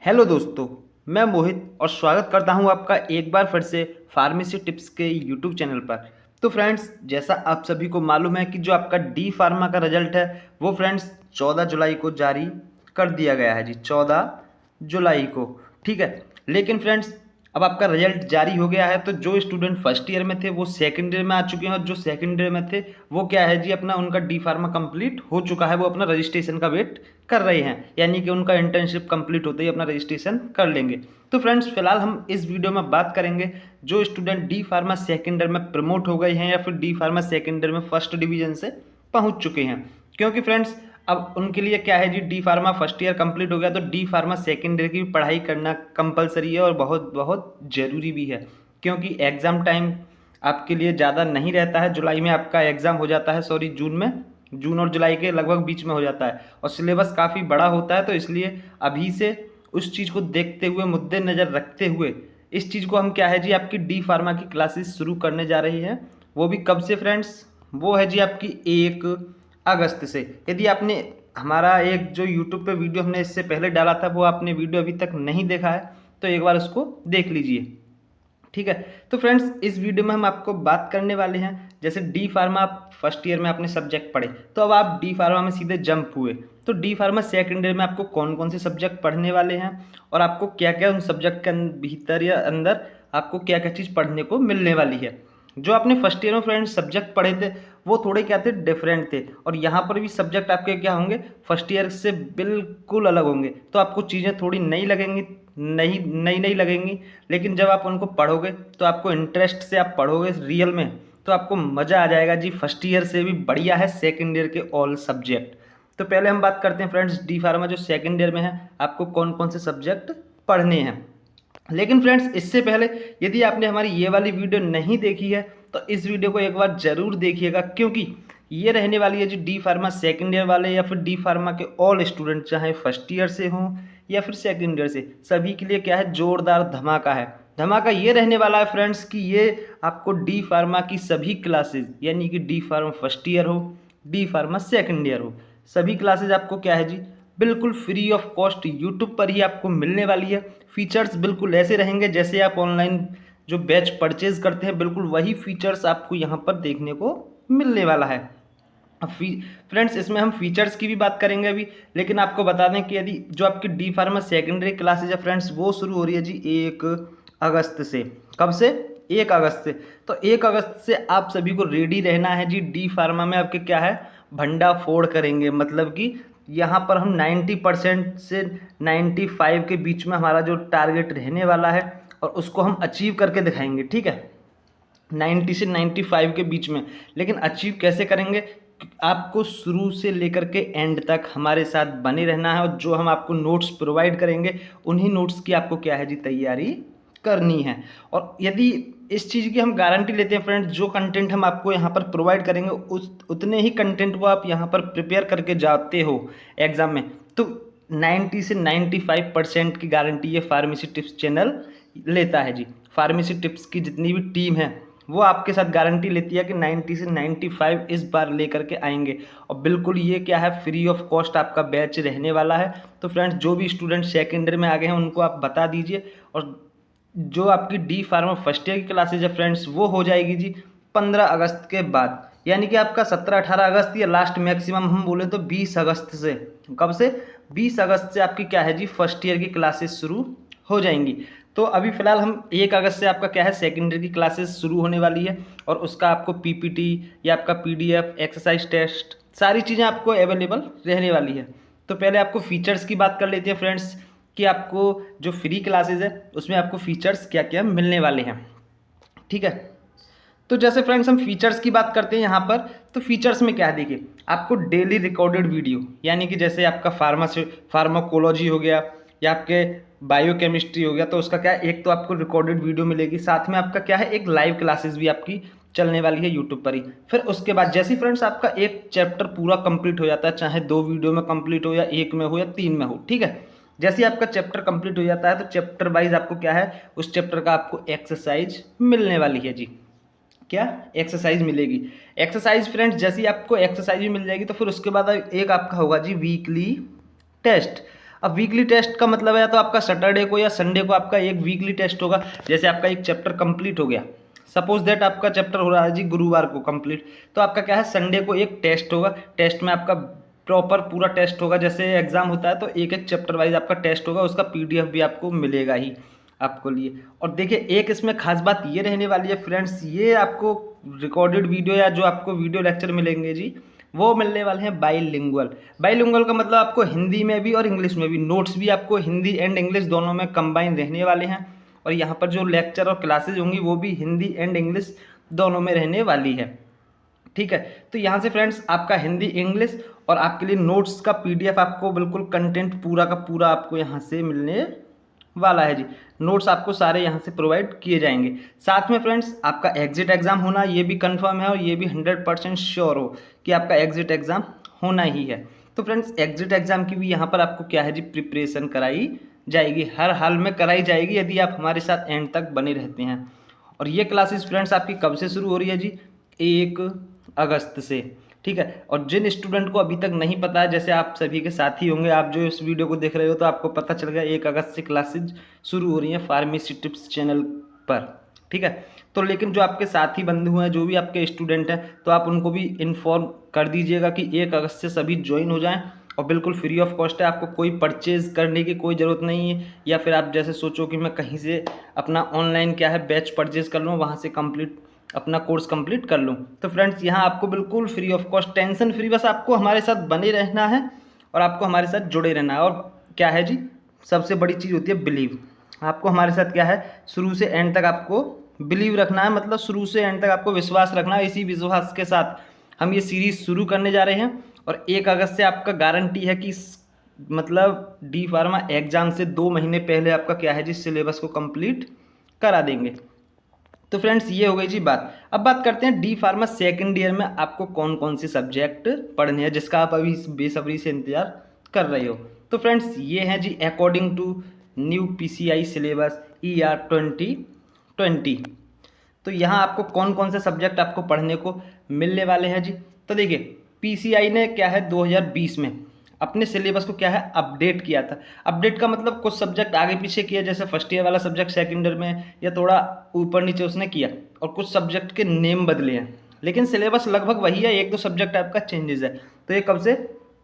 Hello दोस्तों, मैं मोहित और स्वागत करता हूं आपका एक बार फिर से फार्मेसी टिप्स के यूट्यूब चैनल पर। तो फ्रेंड्स, जैसा आप सभी को मालूम है कि जो आपका डी फार्मा का रिजल्ट है वो फ्रेंड्स 14 जुलाई को जारी कर दिया गया है जी। 14 जुलाई को, ठीक है। लेकिन फ्रेंड्स, अब आपका रिजल्ट जारी हो गया है तो जो स्टूडेंट फर्स्ट ईयर में थे वो सेकंड ईयर में आ चुके हैं और जो सेकंड ईयर में थे वो क्या है जी, अपना उनका डी फार्मा कंप्लीट हो चुका है। वो अपना रजिस्ट्रेशन का वेट कर रहे हैं, यानी कि उनका इंटर्नशिप कंप्लीट होते ही अपना रजिस्ट्रेशन कर लेंगे। तो फ्रेंड्स, फिलहाल हम इस वीडियो में बात करेंगे जो student D pharma second year में प्रमोट हो गए हैं या फिर डी फार्मा सेकेंड ईयर में फर्स्ट डिवीजन से पहुंच चुके हैं। क्योंकि फ्रेंड्स, अब उनके लिए क्या है जी, D pharma first year complete हो गया तो डी फार्मा सेकेंड ईयर की पढ़ाई करना कंपलसरी है और बहुत बहुत ज़रूरी भी है। क्योंकि एग्ज़ाम टाइम आपके लिए ज़्यादा नहीं रहता है। जुलाई में आपका एग्ज़ाम हो जाता है, सॉरी जून में, जून और जुलाई के लगभग बीच में हो जाता है और सिलेबस काफ़ी बड़ा होता है। तो इसलिए अभी से उस चीज़ को देखते हुए, मुद्दे नज़र रखते हुए इस चीज़ को हम क्या है जी, आपकी डी फार्मा की क्लासेस शुरू करने जा रही है। वो भी कब से फ्रेंड्स? वो है जी आपकी 1 अगस्त से। यदि आपने हमारा एक जो यूट्यूब पे वीडियो हमने इससे पहले डाला था वो आपने वीडियो अभी तक नहीं देखा है तो एक बार उसको देख लीजिए, ठीक है। तो फ्रेंड्स, इस वीडियो में हम आपको बात करने वाले हैं, जैसे डी फार्मा आप फर्स्ट ईयर में आपने सब्जेक्ट पढ़े तो अब आप डी फार्मा में सीधे जंप हुए, तो डी फार्मा सेकेंड ईयर में आपको कौन कौन से सब्जेक्ट पढ़ने वाले हैं और आपको क्या क्या उन सब्जेक्ट के भीतर या अंदर आपको क्या क्या चीज़ पढ़ने को मिलने वाली है। जो आपने फर्स्ट ईयर में फ्रेंड्स सब्जेक्ट पढ़े थे वो थोड़े क्या थे, डिफरेंट थे, और यहाँ पर भी सब्जेक्ट आपके क्या होंगे, फर्स्ट ईयर से बिल्कुल अलग होंगे। तो आपको चीज़ें थोड़ी नई लगेंगी, नई लगेंगी, लेकिन जब आप उनको पढ़ोगे तो आपको इंटरेस्ट से आप पढ़ोगे रियल में तो आपको मज़ा आ जाएगा जी। फर्स्ट ईयर से भी बढ़िया है सेकेंड ईयर के ऑल सब्जेक्ट। तो पहले हम बात करते हैं फ्रेंड्स, डी फार्मा जो सेकेंड ईयर में है आपको कौन कौन से सब्जेक्ट पढ़ने हैं। लेकिन फ्रेंड्स, इससे पहले यदि आपने हमारी ये वाली वीडियो नहीं देखी है तो इस वीडियो को एक बार ज़रूर देखिएगा, क्योंकि ये रहने वाली है जी डी फार्मा सेकेंड ईयर वाले या फिर डी फार्मा के ऑल स्टूडेंट, चाहे फर्स्ट ईयर से हों या फिर सेकेंड ईयर से, सभी के लिए क्या है, जोरदार धमाका है। धमाका ये रहने वाला है फ्रेंड्स कि ये आपको डी फार्मा की सभी क्लासेज, यानी कि डी फार्मा फर्स्ट ईयर हो, डी फार्मा सेकेंड ईयर हो, सभी क्लासेज आपको क्या है जी, बिल्कुल फ्री ऑफ कॉस्ट यूट्यूब पर ही आपको मिलने वाली है। फीचर्स बिल्कुल ऐसे रहेंगे जैसे आप ऑनलाइन जो बैच परचेज करते हैं, बिल्कुल वही फीचर्स आपको यहाँ पर देखने को मिलने वाला है। अब फ्रेंड्स, इसमें हम फीचर्स की भी बात करेंगे अभी, लेकिन आपको बता दें कि यदि जो आपकी डी फार्मा सेकेंडरी क्लासेज है फ्रेंड्स वो शुरू हो रही है जी 1 अगस्त से। कब से? 1 अगस्त से। तो 1 अगस्त से आप सभी को रेडी रहना है जी। डी फार्मा में आपके क्या है, भंडा फोड़ करेंगे, मतलब कि यहाँ पर हम 90% से 95 के बीच में हमारा जो टारगेट रहने वाला है और उसको हम अचीव करके दिखाएंगे, ठीक है। 90 से 95 के बीच में। लेकिन अचीव कैसे करेंगे? आपको शुरू से लेकर के एंड तक हमारे साथ बने रहना है और जो हम आपको नोट्स प्रोवाइड करेंगे उन्हीं नोट्स की आपको क्या है जी, तैयारी करनी है। और यदि इस चीज़ की हम गारंटी लेते हैं फ्रेंड्स, जो कंटेंट हम आपको यहाँ पर प्रोवाइड करेंगे उतने ही कंटेंट को आप यहाँ पर प्रिपेयर करके जाते हो एग्ज़ाम में, तो 90 से 95% की गारंटी ये फार्मेसी टिप्स चैनल लेता है जी। फार्मेसी टिप्स की जितनी भी टीम है वो आपके साथ गारंटी लेती है कि 90 से 95 इस बार लेकर के आएंगे। और बिल्कुल ये क्या है, फ्री ऑफ कॉस्ट आपका बैच रहने वाला है। तो फ्रेंड्स, जो भी स्टूडेंट सेकेंड ईयर में आ गए हैं उनको आप बता दीजिए। और जो आपकी डी फार्मा फर्स्ट ईयर की क्लासेज है फ्रेंड्स वो हो जाएगी जी 15 अगस्त के बाद, यानी कि आपका 17-18 अगस्त या लास्ट मैक्सिमम हम बोले तो 20 अगस्त से। कब से? 20 अगस्त से आपकी क्या है जी, फर्स्ट ईयर की क्लासेस शुरू हो जाएंगी। तो अभी फ़िलहाल हम 1 अगस्त से आपका क्या है, सेकेंड ईयर की क्लासेस शुरू होने वाली है और उसका आपको पीपीटी या आपका पीडीएफ, एक्सरसाइज टेस्ट, सारी चीज़ें आपको अवेलेबल रहने वाली है। तो पहले आपको फीचर्स की बात कर लेते हैं फ्रेंड्स कि आपको जो फ्री क्लासेस है उसमें आपको फीचर्स क्या क्या मिलने वाले हैं, ठीक है। तो जैसे फ्रेंड्स हम फीचर्स की बात करते हैं यहाँ पर, तो फीचर्स में क्या है, देखिए आपको डेली रिकॉर्डेड वीडियो, यानी कि जैसे आपका फार्माकोलॉजी हो गया या आपके बायोकेमिस्ट्री हो गया, तो उसका क्या है, एक तो आपको रिकॉर्डेड वीडियो मिलेगी, साथ में आपका क्या है, एक लाइव क्लासेस भी आपकी चलने वाली है यूट्यूब पर ही। फिर उसके बाद जैसे फ्रेंड्स आपका एक चैप्टर पूरा कंप्लीट हो जाता है, चाहे 2 वीडियो में कंप्लीट हो या 1 में हो या 3 में हो, ठीक है। जैसे ही आपका चैप्टर कंप्लीट हो जाता है तो चैप्टर वाइज आपको क्या है, उस चैप्टर का आपको एक्सरसाइज मिलने वाली है जी। क्या एक्सरसाइज मिलेगी? एक्सरसाइज फ्रेंड्स, जैसे ही आपको एक्सरसाइज भी मिल जाएगी तो फिर उसके बाद एक आपका होगा जी वीकली टेस्ट। अब वीकली टेस्ट का मतलब है तो आपका सैटरडे को या संडे को आपका एक वीकली टेस्ट होगा। जैसे आपका एक चैप्टर कंप्लीट हो गया, सपोज दैट आपका चैप्टर हो रहा है जी गुरुवार को कंप्लीट, तो आपका क्या है संडे को एक टेस्ट होगा। टेस्ट में आपका प्रॉपर पूरा टेस्ट होगा, जैसे एग्जाम होता है तो एक एक चैप्टर वाइज आपका टेस्ट होगा, उसका पीडीएफ भी आपको मिलेगा ही आपको लिए। और देखिए एक इसमें खास बात ये रहने वाली है फ्रेंड्स, ये आपको रिकॉर्डेड वीडियो या जो आपको वीडियो लेक्चर मिलेंगे जी वो मिलने वाले हैं बाईलिंगुअल। बाईलिंगुअल का मतलब आपको हिंदी में भी और इंग्लिश में भी, नोट्स भी आपको हिंदी एंड इंग्लिश दोनों में कंबाइन रहने वाले हैं। और यहाँ पर जो लेक्चर और क्लासेज होंगी वो भी हिंदी एंड इंग्लिश दोनों में रहने वाली है। ठीक है, तो यहाँ से फ्रेंड्स आपका हिंदी इंग्लिश और आपके लिए नोट्स का पीडीएफ आपको बिल्कुल कंटेंट पूरा का पूरा आपको यहाँ से मिलने वाला है जी। नोट्स आपको सारे यहाँ से प्रोवाइड किए जाएंगे। साथ में फ्रेंड्स आपका एग्जिट एग्जाम होना ये भी कंफर्म है और ये भी 100% श्योर हो कि आपका एग्जिट एग्जाम होना ही है। तो फ्रेंड्स एग्जिट एग्जाम की भी यहाँ पर आपको क्या है जी प्रिपरेशन कराई जाएगी, हर हाल में कराई जाएगी यदि आप हमारे साथ एंड तक बने रहते हैं। और ये क्लासेस फ्रेंड्स आपकी कब से शुरू हो रही है जी? 1 अगस्त से। ठीक है, और जिन स्टूडेंट को अभी तक नहीं पता है, जैसे आप सभी के साथी होंगे, आप जो इस वीडियो को देख रहे हो तो आपको पता चल गया 1 अगस्त से क्लासेज शुरू हो रही हैं फार्मेसी टिप्स चैनल पर। ठीक है, तो लेकिन जो आपके साथी बंधु हैं, जो भी आपके स्टूडेंट हैं, तो आप उनको भी इन्फॉर्म कर दीजिएगा कि 1 अगस्त से सभी ज्वाइन हो जाएं और बिल्कुल फ्री ऑफ कॉस्ट है। आपको कोई परचेज करने की कोई ज़रूरत नहीं है, या फिर आप जैसे सोचो कि मैं कहीं से अपना ऑनलाइन क्या है बैच परचेज कर लूँ, वहाँ से कंप्लीट अपना कोर्स कंप्लीट कर लूँ। तो फ्रेंड्स यहाँ आपको बिल्कुल free of cost, tension free, बस आपको हमारे साथ बने रहना है और आपको हमारे साथ जुड़े रहना है। और क्या है जी सबसे बड़ी चीज़ होती है बिलीव। आपको हमारे साथ क्या है शुरू से एंड तक आपको बिलीव रखना है, मतलब शुरू से एंड तक आपको विश्वास रखना है। इसी विश्वास के साथ हम ये सीरीज़ शुरू करने जा रहे हैं और 1 अगस्त से आपका गारंटी है कि मतलब डी फार्मा एग्ज़ाम से 2 महीने पहले आपका क्या है जी सिलेबस को कंप्लीट करा देंगे। तो फ्रेंड्स ये हो गई जी बात। अब बात करते हैं डी फार्मा सेकेंड ईयर में आपको कौन कौन से सब्जेक्ट पढ़ने हैं, जिसका आप अभी बेसब्री से इंतजार कर रहे हो। तो फ्रेंड्स ये हैं जी according to new PCI syllabus ER 2020। तो यहाँ आपको कौन कौन से सब्जेक्ट आपको पढ़ने को मिलने वाले हैं जी। तो देखिए पीसीआई ने क्या है 2020 में अपने सिलेबस को क्या है अपडेट किया था। अपडेट का मतलब कुछ सब्जेक्ट आगे पीछे किया, जैसे फर्स्ट ईयर वाला सब्जेक्ट सेकंड ईयर में या थोड़ा ऊपर नीचे उसने किया, और कुछ सब्जेक्ट के नेम बदले हैं, लेकिन सिलेबस लगभग वही है, 1-2 सब्जेक्ट आपका चेंजेस है। तो ये कब से?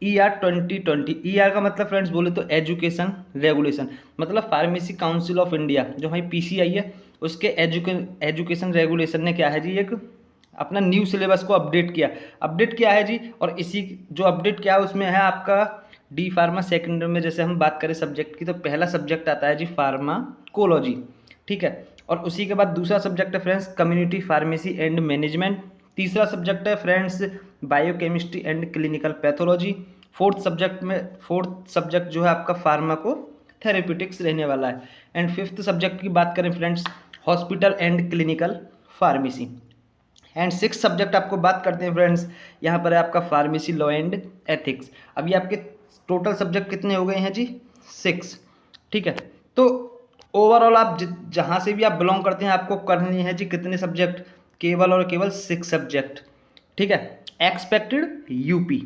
ER 2020। ER का मतलब फ्रेंड्स बोले तो एजुकेशन रेगुलेशन, मतलब फार्मेसी काउंसिल ऑफ इंडिया जो हमारी पीसीआई है उसके एजुकेशन रेगुलेशन ने क्या है जी एक अपना न्यू सिलेबस को अपडेट किया है जी। और इसी जो अपडेट किया है उसमें है आपका डी फार्मा सेकेंड में, जैसे हम बात करें सब्जेक्ट की तो पहला सब्जेक्ट आता है जी फार्माकोलॉजी। ठीक है, और उसी के बाद दूसरा सब्जेक्ट है friends community pharmacy and management. तीसरा सब्जेक्ट है friends biochemistry and clinical pathology. Fourth subject जो है आपका फार्माको थेरेप्यूटिक्स रहने वाला है। एंड फिफ्थ सब्जेक्ट की बात करें friends hospital and clinical pharmacy. And 6 subject आपको बात करते हैं फ्रेंड्स, यहाँ पर है आपका फार्मेसी लॉ एंड एथिक्स। अभी आपके टोटल सब्जेक्ट कितने हो गए हैं जी? 6। ठीक है, तो ओवरऑल आप जहाँ से भी आप बिलोंग करते हैं आपको करनी है जी कितने सब्जेक्ट? केवल और केवल 6 सब्जेक्ट। ठीक है, एक्सपेक्टेड यूपी,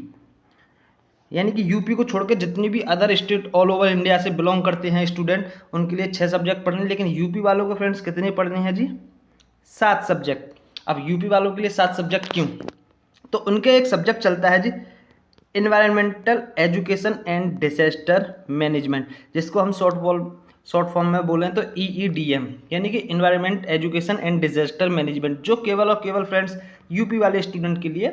यानी कि यूपी को छोड़ के जितनी भी other state all over India से बिलोंग करते हैं स्टूडेंट उनके लिए 6 सब्जेक्ट पढ़ने, लेकिन यूपी वालों को फ्रेंड्स कितने पढ़ने हैं जी? 7 सब्जेक्ट। अब यूपी वालों के लिए 7 सब्जेक्ट क्यों? तो उनके एक सब्जेक्ट चलता है जी environmental education and disaster management, जिसको हम शॉर्ट फॉर्म में बोलें तो EEDM, यानी कि environment education and disaster management, जो केवल और केवल फ्रेंड्स यूपी वाले स्टूडेंट के लिए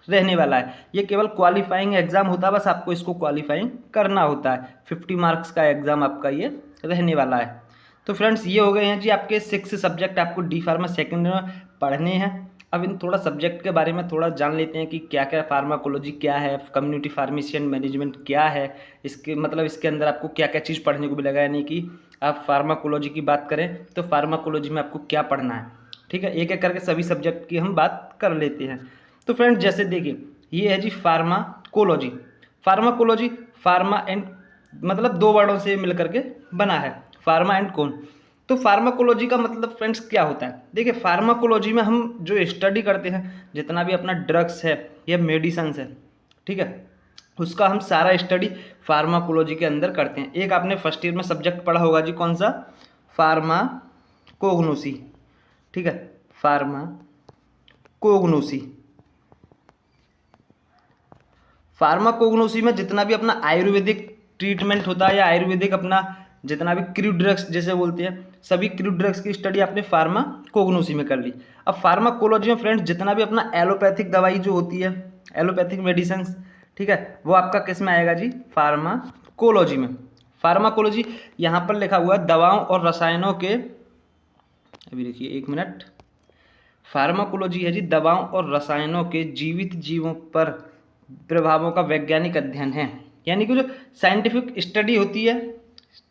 रहने वाला है। ये केवल क्वालिफाइंग एग्जाम होता है, बस आपको इसको क्वालिफाइंग करना होता है। 50 मार्क्स का एग्जाम आपका ये रहने वाला है। तो फ्रेंड्स ये हो गए हैं जी आपके 6 सब्जेक्ट आपको डी फार्मा सेकेंड में पढ़ने हैं। अब इन थोड़ा सब्जेक्ट के बारे में थोड़ा जान लेते हैं कि क्या क्या फार्माकोलॉजी क्या है, कम्युनिटी फार्मेसी एंड मैनेजमेंट क्या है, इसके मतलब इसके अंदर आपको क्या क्या चीज़ पढ़ने को मिलेगा। यानी कि आप फार्माकोलॉजी की बात करें तो फार्माकोलॉजी में आपको क्या पढ़ना है। ठीक है, एक एक करके सभी सब्जेक्ट की हम बात कर लेते हैं। तो फ्रेंड्स जैसे देखिए ये है जी फार्माकोलॉजी। फार्मा एंड मतलब 2 वर्डों से मिल करके बना है, फार्मा एंड कौन। तो फार्माकोलॉजी का मतलब फ्रेंड्स क्या होता है? देखिए फार्माकोलॉजी में हम जो स्टडी करते हैं जितना भी अपना ड्रग्स है या मेडिसन्स है, ठीक है, उसका हम सारा स्टडी फार्माकोलॉजी के अंदर करते हैं। एक आपने फर्स्ट ईयर में सब्जेक्ट पढ़ा होगा जी, कौन सा? फार्माकोग्नोसी। ठीक है, फार्माकोग्नोसी। फार्माकोग्नोसी में जितना भी अपना आयुर्वेदिक ट्रीटमेंट होता है या आयुर्वेदिक अपना जितना भी क्रू ड्रग्स जैसे बोलते हैं, सभी क्रू ड्रग्स की स्टडी आपने फार्माकोग्नोसी में कर ली। अब फार्माकोलॉजी में फ्रेंड्स जितना भी अपना एलोपैथिक दवाई जो होती है, एलोपैथिक मेडिसिन, ठीक है, वो आपका किस में आएगा जी? फार्माकोलॉजी में। फार्माकोलॉजी यहाँ पर लिखा हुआ है दवाओं और रसायनों के, अभी देखिए एक मिनट, फार्माकोलॉजी है जी दवाओं और रसायनों के जीवित जीवों पर प्रभावों का वैज्ञानिक अध्ययन है। यानी कि जो साइंटिफिक स्टडी होती है,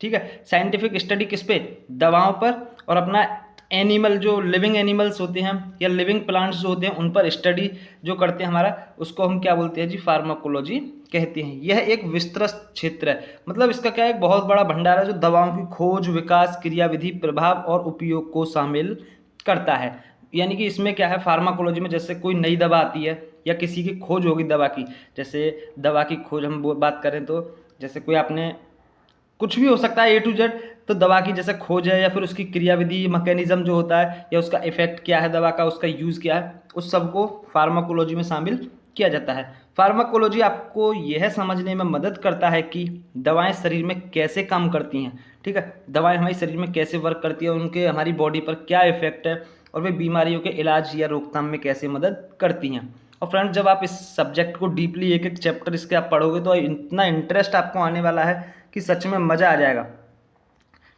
ठीक है, साइंटिफिक स्टडी किस पे? दवाओं पर, और अपना एनिमल जो लिविंग एनिमल्स होते हैं या लिविंग प्लांट्स जो होते हैं उन पर स्टडी जो करते हैं हमारा, उसको हम क्या बोलते हैं जी? फार्माकोलॉजी कहते हैं। यह एक विस्तृत क्षेत्र है, मतलब इसका क्या है, एक बहुत बड़ा भंडार है जो दवाओं की खोज, विकास, क्रियाविधि, प्रभाव और उपयोग को शामिल करता है। यानी कि इसमें क्या है, फार्माकोलॉजी में जैसे कोई नई दवा आती है या किसी की खोज होगी दवा की, जैसे दवा की खोज हम बात करें तो जैसे कोई आपने कुछ भी हो सकता है A to Z, तो दवा की जैसे खोज है या फिर उसकी क्रियाविधि, मैकेनिज्म जो होता है या उसका इफेक्ट क्या है दवा का, उसका यूज़ क्या है, उस सब को फार्माकोलॉजी में शामिल किया जाता है। फार्माकोलॉजी आपको यह समझने में मदद करता है कि दवाएं शरीर में कैसे काम करती हैं, ठीक है, दवाएं हमारे शरीर में कैसे वर्क करती है, उनके हमारी बॉडी पर क्या इफेक्ट है और वे बीमारियों के इलाज या रोकथाम में कैसे मदद करती हैं। और फ्रेंड्स जब आप इस सब्जेक्ट को डीपली एक एक चैप्टर इसके आप पढ़ोगे तो इतना इंटरेस्ट आपको आने वाला है कि सच में मज़ा आ जाएगा।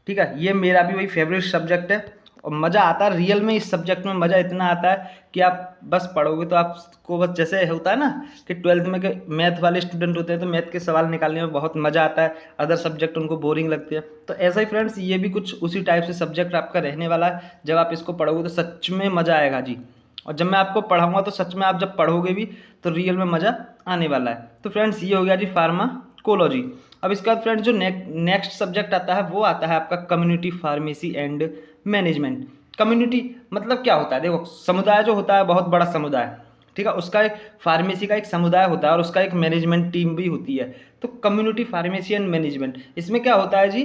ठीक है, ये मेरा भी वही फेवरेट सब्जेक्ट है और मज़ा आता है रियल में। इस सब्जेक्ट में मज़ा इतना आता है कि आप बस पढ़ोगे तो आपको बस, जैसे होता है ना कि 12th में के मैथ वाले स्टूडेंट होते हैं तो मैथ के सवाल निकालने में बहुत मज़ा आता है, अदर सब्जेक्ट उनको बोरिंग लगते हैं। तो ऐसा ही फ्रेंड्स ये भी कुछ उसी टाइप से सब्जेक्ट आपका रहने वाला है। जब आप इसको पढ़ोगे तो सच में मज़ा आएगा जी, और जब मैं आपको पढ़ाऊँगा तो सच में आप जब पढ़ोगे भी तो रियल में मज़ा आने वाला है। तो फ्रेंड्स ये हो गया जी फार्माकोलॉजी। अब इसके बाद फ्रेंड्स जो नेक्स्ट सब्जेक्ट आता है वो आता है आपका community pharmacy and management. Community मतलब क्या होता है? देखो, समुदाय जो होता है बहुत बड़ा समुदाय, ठीक है, उसका एक फार्मेसी का एक समुदाय होता है और उसका एक मैनेजमेंट टीम भी होती है। तो कम्युनिटी फार्मेसी एंड मैनेजमेंट, इसमें क्या होता है जी?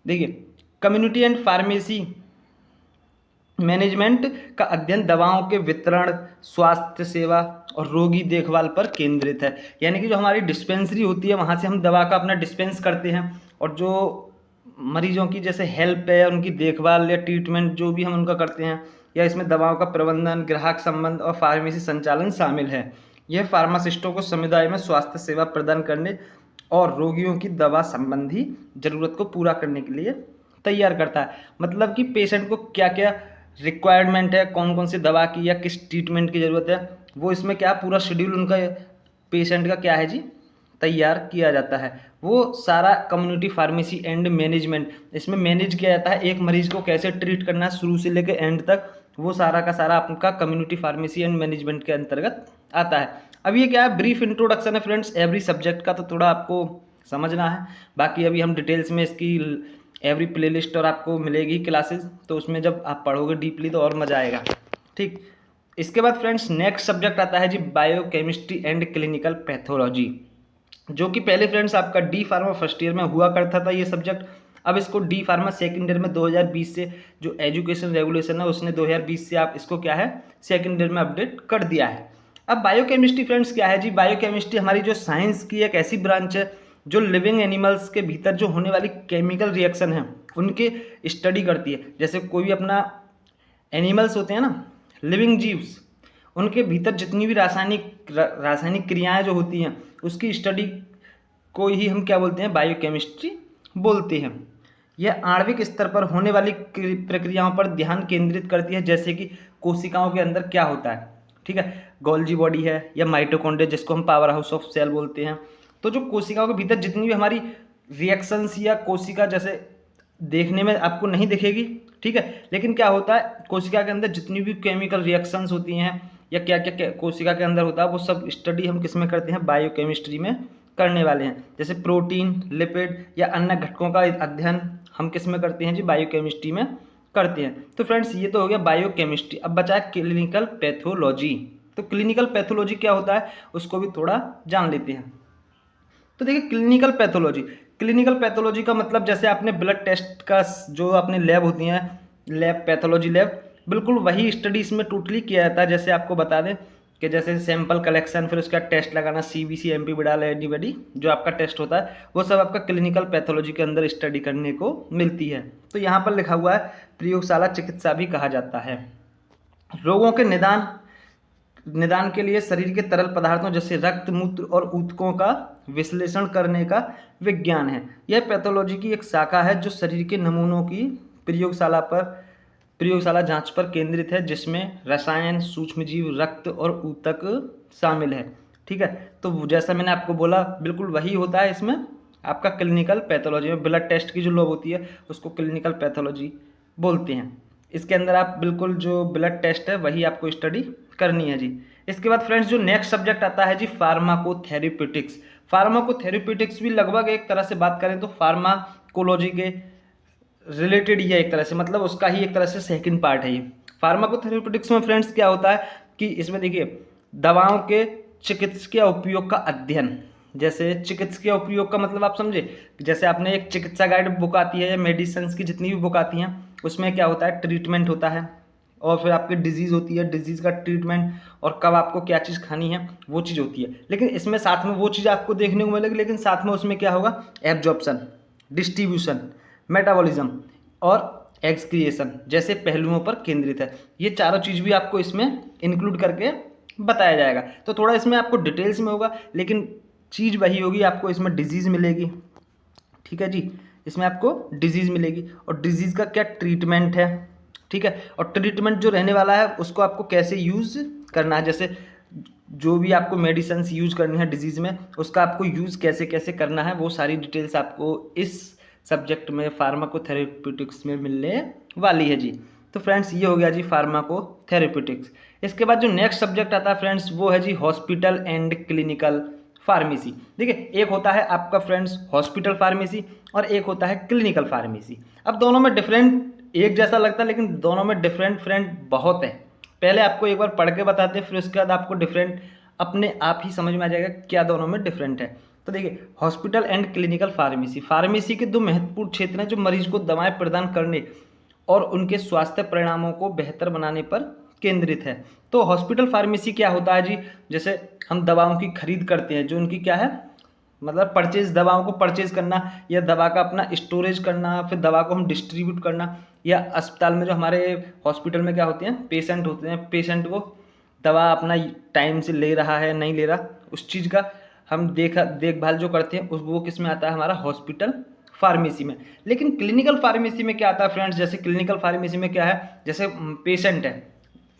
देखिए, कम्युनिटी एंड फार्मेसी मैनेजमेंट का अध्ययन दवाओं के वितरण, स्वास्थ्य सेवा और रोगी देखभाल पर केंद्रित है। यानी कि जो हमारी डिस्पेंसरी होती है वहाँ से हम दवा का अपना डिस्पेंस करते हैं, और जो मरीजों की जैसे हेल्प है, उनकी देखभाल या ट्रीटमेंट जो भी हम उनका करते हैं, या इसमें दवाओं का प्रबंधन, ग्राहक संबंध और फार्मेसी संचालन शामिल है। यह फार्मासिस्टों को समुदाय में स्वास्थ्य सेवा प्रदान करने और रोगियों की दवा संबंधी जरूरत को पूरा करने के लिए तैयार करता है। मतलब कि पेशेंट को क्या क्या रिक्वायरमेंट है, कौन कौन सी दवा की या किस ट्रीटमेंट की ज़रूरत है, वो इसमें क्या पूरा शेड्यूल उनका पेशेंट का क्या है जी? तैयार किया जाता है। वो सारा कम्युनिटी फार्मेसी एंड मैनेजमेंट, इसमें मैनेज किया जाता है एक मरीज को कैसे ट्रीट करना है शुरू से लेकर एंड तक, वो सारा का सारा आपका कम्युनिटी फार्मेसी एंड मैनेजमेंट के अंतर्गत आता है। अब ये क्या है, ब्रीफ इंट्रोडक्शन है फ्रेंड्स एवरी सब्जेक्ट का, तो थोड़ा आपको समझना है। बाकी अभी हम डिटेल्स में इसकी एवरी प्लेलिस्ट और आपको मिलेगी क्लासेस, तो उसमें जब आप पढ़ोगे डीपली तो और मज़ा आएगा। ठीक, इसके बाद फ्रेंड्स नेक्स्ट सब्जेक्ट आता है जी बायोकेमिस्ट्री एंड क्लिनिकल पैथोलॉजी, जो कि पहले फ्रेंड्स आपका डी फार्मा फर्स्ट ईयर में हुआ करता था ये सब्जेक्ट। अब इसको डी फार्मा सेकेंड ईयर में 2020 से जो एजुकेशन रेगुलेशन है उसने 2020 से आप इसको क्या है सेकेंड ईयर में अपडेट कर दिया है। अब बायोकेमिस्ट्री फ्रेंड्स क्या है जी? बायोकेमिस्ट्री हमारी जो साइंस की एक ऐसी ब्रांच है जो लिविंग एनिमल्स के भीतर जो होने वाली केमिकल रिएक्शन है उनके स्टडी करती है। जैसे कोई भी अपना एनिमल्स होते हैं ना, लिविंग जीव्स, उनके भीतर जितनी भी रासायनिक क्रियाएं जो होती हैं उसकी स्टडी को ही हम क्या बोलते हैं? बायोकेमिस्ट्री बोलते हैं। यह आणविक स्तर पर होने वाली प्रक्रियाओं पर ध्यान केंद्रित करती है, जैसे कि कोशिकाओं के अंदर क्या होता है, ठीक है, गोल्जी बॉडी है या माइटोकॉन्ड्रिया जिसको हम पावर हाउस ऑफ सेल बोलते हैं। तो जो कोशिकाओं के भीतर जितनी भी हमारी रिएक्शंस या कोशिका जैसे देखने में आपको नहीं दिखेगी, ठीक है, लेकिन क्या होता है कोशिका के अंदर जितनी भी केमिकल रिएक्शंस होती हैं या क्या क्या कोशिका के अंदर होता है वो सब स्टडी हम किस में करते हैं? बायोकेमिस्ट्री में करने वाले हैं। जैसे प्रोटीन, लिपिड या अन्य घटकों का अध्ययन हम किस में करते हैं जी? बायोकेमिस्ट्री में करते हैं। तो फ्रेंड्स ये तो हो गया बायोकेमिस्ट्री। अब बचा है क्लिनिकल पैथोलॉजी। तो क्लिनिकल पैथोलॉजी क्या होता है उसको भी थोड़ा जान लेते हैं। तो देखिए क्लिनिकल पैथोलॉजी का मतलब जैसे आपने ब्लड टेस्ट का जो अपने लैब होती हैं, लैब पैथोलॉजी लैब, बिल्कुल वही स्टडी इसमें टोटली किया जाता है। जैसे आपको बता दें कि जैसे सैंपल कलेक्शन, फिर उसका टेस्ट लगाना, सीबीसी, एमपी विडाल, एंटीबॉडी, जो आपका टेस्ट होता है वो सब आपका क्लिनिकल पैथोलॉजी के अंदर स्टडी करने को मिलती है। तो यहाँ पर लिखा हुआ है प्रयोगशाला चिकित्सा भी कहा जाता है। रोगों के निदान के लिए शरीर के तरल पदार्थों जैसे रक्त, मूत्र और ऊतकों का विश्लेषण करने का विज्ञान है। यह पैथोलॉजी की एक शाखा है जो शरीर के नमूनों की प्रयोगशाला जांच पर केंद्रित है, जिसमें रसायन, सूक्ष्मजीव, रक्त और ऊतक शामिल है। ठीक है, तो जैसा मैंने आपको बोला बिल्कुल वही होता है इसमें आपका क्लिनिकल पैथोलॉजी में। ब्लड टेस्ट की जो लैब होती है उसको क्लिनिकल पैथोलॉजी बोलते हैं। इसके अंदर आप बिल्कुल जो ब्लड टेस्ट है वही आपको स्टडी करनी है जी। इसके बाद फ्रेंड्स जो नेक्स्ट सब्जेक्ट आता है जी फार्माकोथेरेप्यूटिक्स। फार्माकोथेरेप्यूटिक्स भी लगभग एक तरह से बात करें तो फार्माकोलॉजी के रिलेटेड ही है एक तरह से, मतलब उसका ही एक तरह से सेकंड पार्ट है ये। फार्माकोथेरेप्यूटिक्स में फ्रेंड्स क्या होता है कि इसमें देखिए दवाओं के चिकित्सकीय उपयोग का अध्ययन। जैसे चिकित्सकीय उपयोग का मतलब आप समझे, जैसे आपने एक चिकित्सा गाइड बुक आती है या मेडिसिन की जितनी भी बुक आती हैं उसमें क्या होता है, ट्रीटमेंट होता है और फिर आपकी डिजीज़ होती है, डिजीज़ का ट्रीटमेंट और कब आपको क्या चीज़ खानी है वो चीज़ होती है। लेकिन इसमें साथ में वो चीज़ आपको देखने को मिलेगी, लेकिन साथ में उसमें क्या होगा, एब्जॉर्प्शन, डिस्ट्रीब्यूशन, मेटाबॉलिज्म और एक्सक्रिएशन जैसे पहलुओं पर केंद्रित है। ये चारों चीज़ भी आपको इसमें इंक्लूड करके बताया जाएगा। तो थोड़ा इसमें आपको डिटेल्स में होगा, लेकिन चीज़ वही होगी, आपको इसमें डिजीज़ मिलेगी। ठीक है जी, इसमें आपको डिजीज़ मिलेगी और डिजीज़ का क्या ट्रीटमेंट है। ठीक है, और ट्रीटमेंट जो रहने वाला है उसको आपको कैसे यूज़ करना है, जैसे जो भी आपको मेडिसिन यूज़ करनी है डिजीज़ में उसका आपको यूज़ कैसे कैसे करना है, वो सारी डिटेल्स आपको इस सब्जेक्ट में फार्माकोथेरेप्यूटिक्स में मिलने वाली है जी। तो फ्रेंड्स ये हो गया जी फार्माकोथेरेप्यूटिक्स। इसके बाद जो नेक्स्ट सब्जेक्ट आता है फ्रेंड्स वो है जी हॉस्पिटल एंड क्लिनिकल फार्मेसी। देखिए एक होता है आपका फ्रेंड्स हॉस्पिटल फार्मेसी और एक होता है क्लिनिकल फार्मेसी। अब दोनों में डिफरेंट एक जैसा लगता है, लेकिन दोनों में डिफरेंट बहुत है। पहले आपको एक बार पढ़ के बताते हैं, फिर उसके बाद आपको डिफरेंट अपने आप ही समझ में आ जाएगा क्या दोनों में डिफरेंट है। तो देखिए हॉस्पिटल एंड क्लिनिकल फार्मेसी के दो महत्वपूर्ण क्षेत्र हैं जो मरीज को दवाएं प्रदान करने और उनके स्वास्थ्य परिणामों को बेहतर बनाने पर केंद्रित है। तो हॉस्पिटल फार्मेसी क्या होता है जी, जैसे हम दवाओं की खरीद करते हैं, जो उनकी क्या है मतलब परचेज, दवाओं को परचेज करना या दवा का अपना स्टोरेज करना, फिर दवा को हम डिस्ट्रीब्यूट करना, या अस्पताल में जो हमारे हॉस्पिटल में क्या होते हैं पेशेंट होते हैं, पेशेंट को दवा अपना टाइम से ले रहा है नहीं ले रहा, उस चीज़ का हम देखभाल जो करते हैं उस वो किस में आता है, हमारा हॉस्पिटल फार्मेसी में। लेकिन क्लिनिकल फार्मेसी में क्या आता है फ्रेंड्स, जैसे क्लिनिकल फार्मेसी में क्या है, जैसे पेशेंट है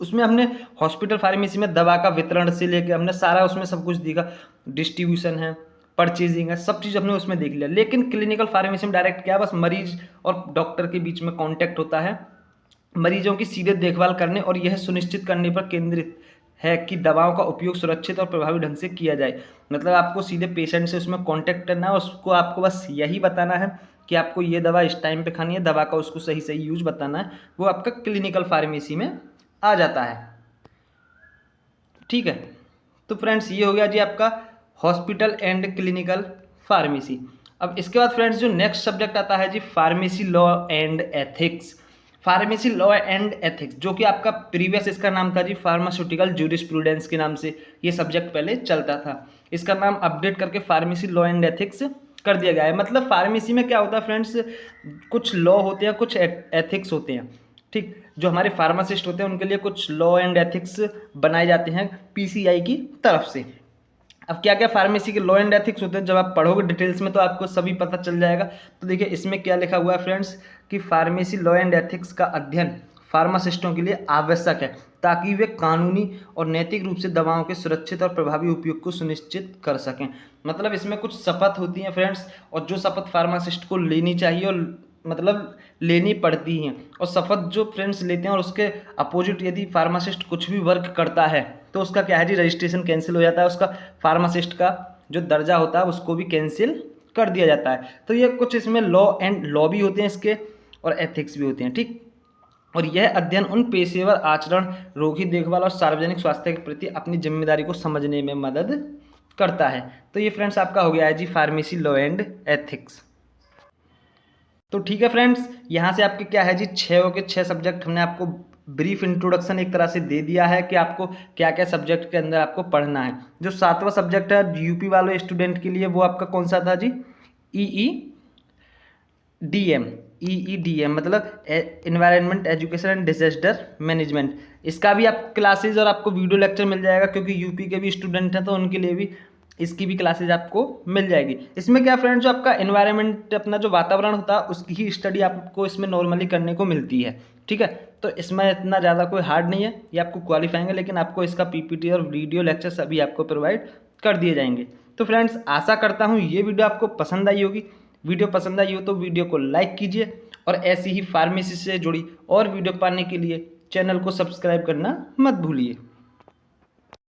उसमें हमने हॉस्पिटल फार्मेसी में दवा का वितरण से लेकर हमने सारा उसमें सब कुछ देखा, डिस्ट्रीब्यूशन है, परचेजिंग है, सब चीज़ हमने उसमें देख लिया। लेकिन क्लिनिकल फार्मेसी में डायरेक्ट क्या, बस मरीज और डॉक्टर के बीच में कांटेक्ट होता है, मरीजों की सीधे देखभाल करने और यह सुनिश्चित करने पर केंद्रित है कि दवाओं का उपयोग सुरक्षित और प्रभावी ढंग से किया जाए। मतलब आपको सीधे पेशेंट से उसमें कांटेक्ट करना है, उसको आपको बस यही बताना है कि आपको ये दवा इस टाइम पे खानी है, दवा का उसको सही सही यूज बताना है, वो आपका क्लिनिकल फार्मेसी में आ जाता है। ठीक है, तो फ्रेंड्स ये हो गया जी आपका हॉस्पिटल एंड क्लिनिकल फार्मेसी। अब इसके बाद फ्रेंड्स जो नेक्स्ट सब्जेक्ट आता है जी pharmacy law and ethics. Pharmacy law and ethics जो कि आपका प्रीवियस इसका नाम था जी फार्मास्यूटिकल जूरिस्प्रूडेंस के नाम से ये सब्जेक्ट पहले चलता था। इसका नाम अपडेट करके फार्मेसी लॉ एंड एथिक्स कर दिया गया है। मतलब फार्मेसी में क्या होता है फ्रेंड्स, कुछ लॉ होते हैं, कुछ एथिक्स होते हैं। ठीक, जो हमारे फार्मासिस्ट होते हैं उनके लिए कुछ लॉ एंड एथिक्स बनाए जाते हैं पीसीआई की तरफ से। अब क्या क्या फार्मेसी के लॉ एंड एथिक्स होते हैं, जब आप पढ़ोगे डिटेल्स में तो आपको सभी पता चल जाएगा। तो देखिए इसमें क्या लिखा हुआ है फ्रेंड्स कि फार्मेसी लॉ एंड एथिक्स का अध्ययन फार्मासिस्टों के लिए आवश्यक है ताकि वे कानूनी और नैतिक रूप से दवाओं के सुरक्षित और प्रभावी उपयोग को सुनिश्चित कर सकें। मतलब इसमें कुछ शपथ होती हैं फ्रेंड्स, और जो शपथ फार्मासिस्ट को लेनी चाहिए और मतलब लेनी पड़ती हैं, और शपथ जो फ्रेंड्स लेते हैं और उसके अपोजिट यदि फार्मासिस्ट कुछ भी वर्क करता है तो उसका क्या है जी रजिस्ट्रेशन कैंसिल हो जाता है, उसका फार्मासिस्ट का जो दर्जा होता है उसको भी कैंसिल कर दिया जाता है। तो ये कुछ इसमें लॉ भी होते हैं इसके और एथिक्स भी होते हैं। ठीक, और यह अध्ययन उन पेशेवर आचरण, रोगी देखभाल और सार्वजनिक स्वास्थ्य के प्रति अपनी जिम्मेदारी को समझने में मदद करता है। तो ये फ्रेंड्स आपका हो गया है जी फार्मेसी लॉ एंड एथिक्स। तो ठीक है फ्रेंड्स, यहाँ से आपके क्या है जी 6 के 6 सब्जेक्ट हमने आपको ब्रीफ इंट्रोडक्शन एक तरह से दे दिया है कि आपको क्या क्या सब्जेक्ट के अंदर आपको पढ़ना है। जो 7वां सब्जेक्ट है यूपी वाले स्टूडेंट के लिए, वो आपका कौन सा था जी? EEDM। EEDM मतलब environment education and disaster management. इसका भी आप क्लासेज और आपको वीडियो लेक्चर मिल जाएगा, क्योंकि यूपी के भी स्टूडेंट हैं तो उनके लिए भी इसकी भी क्लासेज आपको मिल जाएगी। इसमें क्या फ्रेंड्स, जो आपका एनवायरनमेंट, अपना जो वातावरण होता है उसकी ही स्टडी आपको इसमें नॉर्मली करने को मिलती है। ठीक है, तो इसमें इतना ज़्यादा कोई हार्ड नहीं है, ये आपको क्वालिफाइंग है, लेकिन आपको इसका पीपीटी और वीडियो लेक्चर सभी आपको प्रोवाइड कर दिए जाएंगे। तो फ्रेंड्स, आशा करता हूँ ये वीडियो आपको पसंद आई होगी। वीडियो पसंद आई हो तो वीडियो को लाइक कीजिए, और ऐसी ही फार्मेसी से जुड़ी और वीडियो पाने के लिए चैनल को सब्सक्राइब करना मत भूलिए।